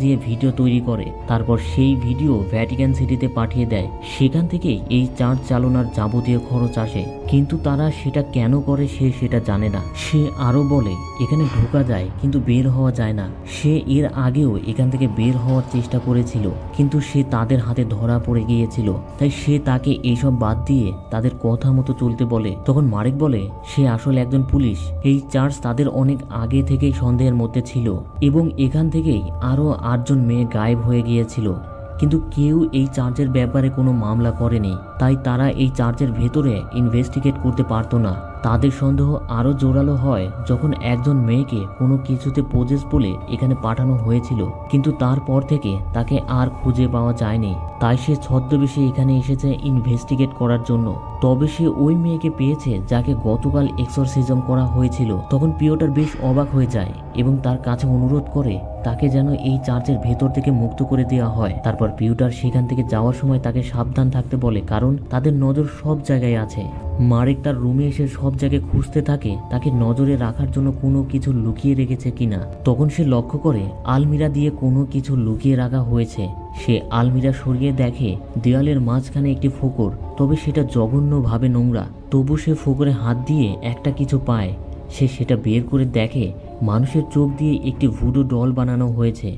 দিয়ে ভিডিও তৈরি করে, তারপর সেই ভিডিও ভ্যাটিকান সিটিতে পাঠিয়ে দেয়। সেখান থেকে এই চার্চ চালানোর যাবতীয় খরচ আসে, কিন্তু তারা সেটা কেন করে সে সেটা জানে না। সে আরো বলে এখানে ঢোকা যায় কিন্তু বের হওয়া যায় না। সে এর আগেও এখান থেকে বের হওয়ার চেষ্টা করেছিল, কিন্তু সে তাদের হাতে ধরা পড়ে গিয়েছিল। তাই সে তাকে এইসব বাদ দিয়ে তাদের কথা মতো চলতে বলে। তখন মারেক বলে সে আসলে একজন পুলিশ। এই চার্চ তাদের অনেক আগে থেকেই সন্দেহের মধ্যে ছিল এবং এখান থেকেই আরো 8 জন মেয়ে গায়েব হয়ে গিয়েছিল, কিন্তু কেউ এই চার্চের ব্যাপারে কোনো মামলা করেনি। তাই তারা এই চার্চের ভেতরে ইনভেস্টিগেট করতে পারতো না। তাদের সন্দেহ আরো জোরালো হয় যখন একজন মেয়েকে কোনো কিছুতে পজেস বলে এখানে পাঠানো হয়েছিল, কিন্তু তারপর থেকে তাকে আর খুঁজে পাওয়া যায়নি। তাই সে ছদ্মবেশে এখানে এসেছে ইনভেস্টিগেট করার জন্য। তবে সে ওই মেয়েকে পেয়েছে যাকে গতকাল এক্সরসিজম করা হয়েছিল। তখন পিওটার বেশ অবাক হয়ে যায় এবং তার কাছে অনুরোধ করে তাকে যেন এই চার্চের ভেতর থেকে মুক্ত করে দেওয়া হয়। তারপর পিওটার সেখান থেকে যাওয়ার সময় তাকে সাবধান থাকতে বলে, কারণ তাদের নজর সব জায়গায় আছে। মারেক তার রুমে এসে সব জায়গায় খুঁজতে থাকে তাকে নজরে রাখার জন্য কোনো কিছু লুকিয়ে রেখেছে কিনা। তখন সে লক্ষ্য করে আলমিরা দিয়ে কোনো কিছু লুকিয়ে রাখা হয়েছে। সে আলমিরা সরিয়ে দেখে দেওয়ালের মাঝখানে একটি ফোকর, তবে সেটা জঘন্যভাবে নোংরা। তবু সে ফোকরে হাত দিয়ে একটা কিছু পায়। সে সেটা বের করে দেখে মানুষের চোখ দিয়ে একটি ভুডু ডল বানানো হয়েছে।